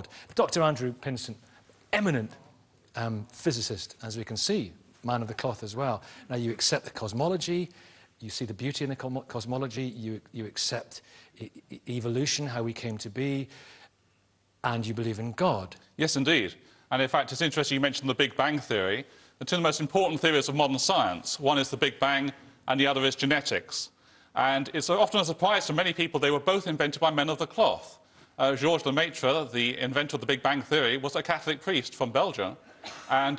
God. Dr. Andrew Pinsent, eminent physicist, as we can see, man of the cloth as well. Now, you accept the cosmology, you see the beauty in the cosmology, you accept evolution, how we came to be, and you believe in God. Yes, indeed. And in fact, it's interesting you mentioned the Big Bang Theory. The two most important theories of modern science, one is the Big Bang and the other is genetics. And it's often a surprise to many people they were both invented by men of the cloth. Georges Lemaitre, the inventor of the Big Bang Theory, was a Catholic priest from Belgium, and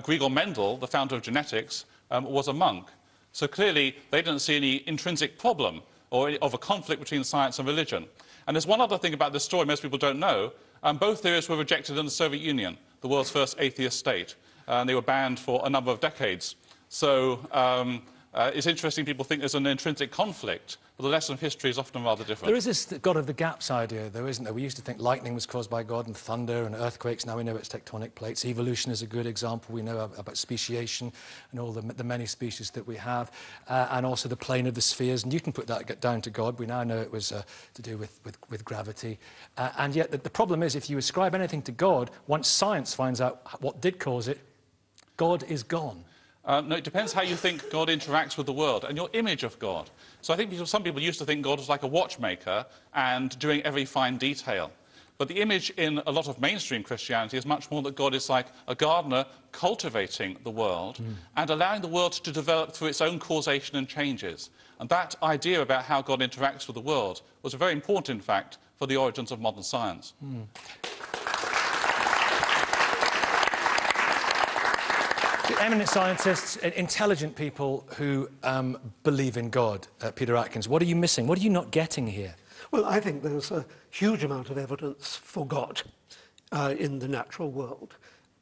Gregor Mendel, the founder of genetics, was a monk. So clearly they didn't see any intrinsic problem or of a conflict between science and religion. And there's one other thing about this story most people don't know. Both theories were rejected in the Soviet Union, the world's first atheist state, and they were banned for a number of decades. So it's interesting people think there's an intrinsic conflict, but the lesson of history is often rather different. There is this God of the gaps idea, though, isn't there? We used to think lightning was caused by God and thunder and earthquakes. Now we know it's tectonic plates. Evolution is a good example. We know about speciation and all the many species that we have, and also the plane of the spheres. Newton put that down to God. We now know it was to do with gravity. And yet the problem is, if you ascribe anything to God, once science finds out what did cause it, God is gone. No, it depends how you think God interacts with the world and your image of God. So I think some people used to think God was like a watchmaker and doing every fine detail. But the image in a lot of mainstream Christianity is much more that God is like a gardener cultivating the world and allowing the world to develop through its own causation and changes. And that idea about how God interacts with the world was very important, in fact, for the origins of modern science. Eminent scientists, intelligent people who believe in God, Peter Atkins, what are you missing? What are you not getting here? Well, I think there's a huge amount of evidence for God in the natural world.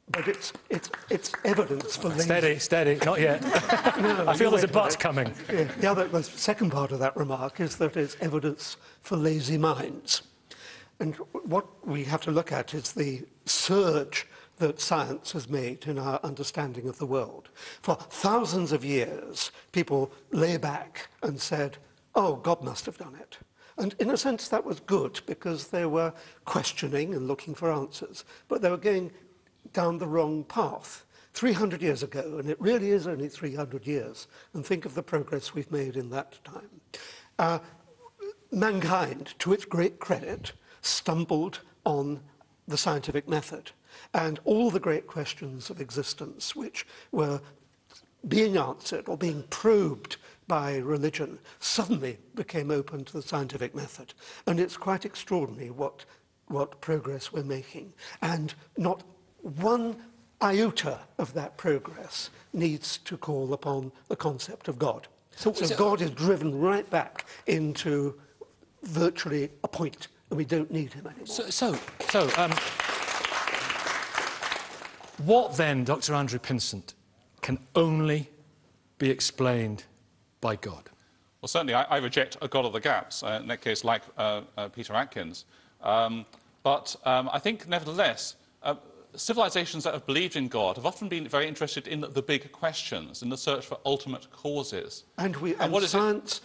But it's evidence for lazy... Steady, not yet. No, I feel there's a but coming. Yeah, the second part of that remark is that it's evidence for lazy minds. And what we have to look at is the surge that science has made in our understanding of the world. For thousands of years, people lay back and said, oh, God must have done it. And in a sense, that was good, because they were questioning and looking for answers, but they were going down the wrong path. 300 years ago, and it really is only 300 years, and think of the progress we've made in that time. Mankind, to its great credit, stumbled on the scientific method. And all the great questions of existence which were being answered or being probed by religion suddenly became open to the scientific method. And it's quite extraordinary what progress we're making. And not one iota of that progress needs to call upon the concept of God. So God is driven right back into virtually a point, and we don't need him anymore. What then, Dr. Andrew Pinsent, can only be explained by God? Well, certainly I reject a God of the gaps, in that case like Peter Atkins. But I think, nevertheless, civilizations that have believed in God have often been very interested in the big questions, in the search for ultimate causes. And science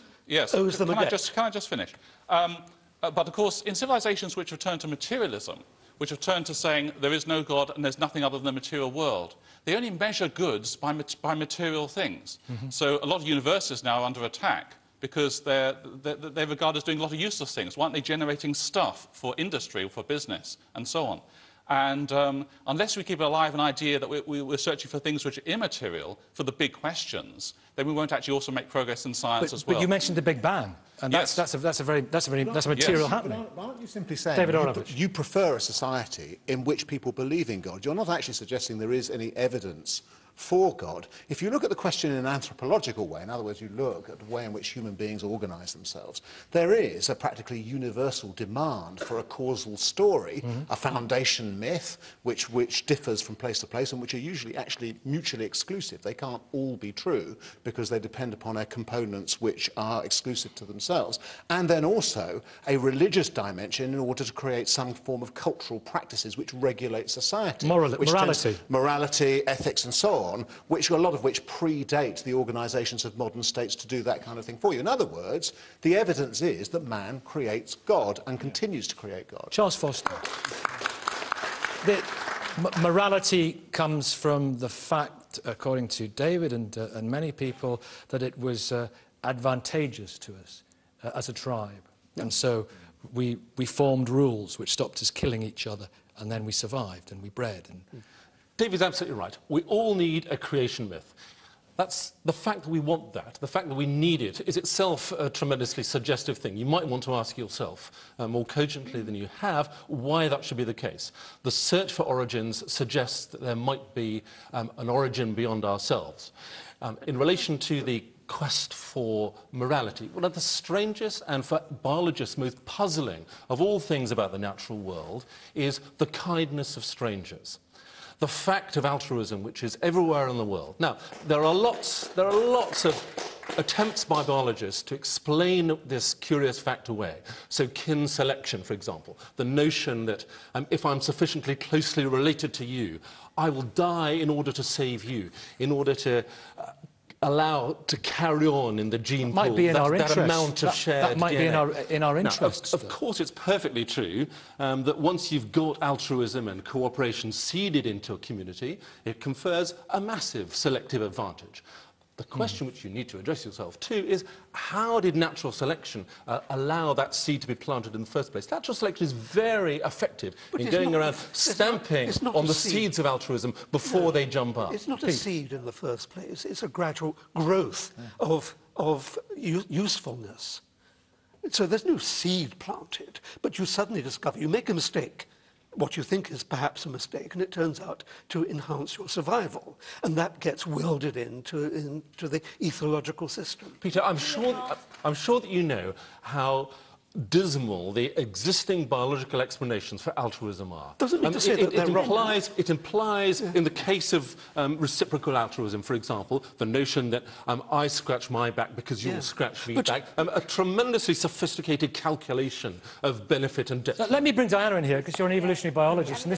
owes them a debt. Can I just finish? But, of course, in civilizations which have turned to materialism, which have turned to saying there is no God and there's nothing other than the material world, they only measure goods by material things. So a lot of universities now are under attack because they're regarded as doing a lot of useless things. Why aren't they generating stuff for industry or for business and so on? And unless we keep alive an idea that we're searching for things which are immaterial, for the big questions, then we won't actually also make progress in science as well. But you mentioned the Big Bang, and that's a material happening. Why aren't you simply saying David you prefer a society in which people believe in God? You're not actually suggesting there is any evidence for God. If you look at the question in an anthropological way, in other words, you look at the way in which human beings organise themselves, there is a practically universal demand for a causal story, a foundation myth, which differs from place to place and which are usually actually mutually exclusive. They can't all be true because they depend upon components which are exclusive to themselves. And then also a religious dimension in order to create some form of cultural practices which regulate society. Morality, ethics and so on, which a lot of which predate the organisations of modern states to do that kind of thing for you. In other words, the evidence is that man creates God and continues to create God. Charles Foster. Morality comes from the fact, according to David and many people, that it was advantageous to us as a tribe. And so we formed rules which stopped us killing each other, and then we survived and we bred. And David's absolutely right. We all need a creation myth. That's the fact that we want that, the fact that we need it, is itself a tremendously suggestive thing. You might want to ask yourself, more cogently than you have, why that should be the case. The search for origins suggests that there might be an origin beyond ourselves. In relation to the quest for morality, one of the strangest and, for biologists, most puzzling of all things about the natural world is the kindness of strangers. The fact of altruism, which is everywhere in the world. Now, there are lots of attempts by biologists to explain this curious fact away. So kin selection, for example, the notion that if I'm sufficiently closely related to you, I will die in order to save you, in order to allow to carry on in the gene pool. Might be in our interest. That amount of shared That might DNA. be in our interests. Now, of course, it's perfectly true that once you've got altruism and cooperation seeded into a community, it confers a massive selective advantage. The question which you need to address yourself to is, how did natural selection allow that seed to be planted in the first place? Natural selection is very effective in going around stamping on the seeds of altruism before they jump up. It's not a seed in the first place. It's a gradual growth of usefulness. So there's no seed planted, but you suddenly discover, you make a mistake, what you think is perhaps a mistake, and it turns out to enhance your survival. And that gets welded into the ethological system. Peter, I'm sure that you know how dismal the existing biological explanations for altruism are. Doesn't mean to say that they're wrong. It implies, in the case of reciprocal altruism, for example, the notion that I scratch my back because you'll scratch me back, a tremendously sophisticated calculation of benefit and debt. Let me bring Diana in here, because you're an evolutionary biologist, and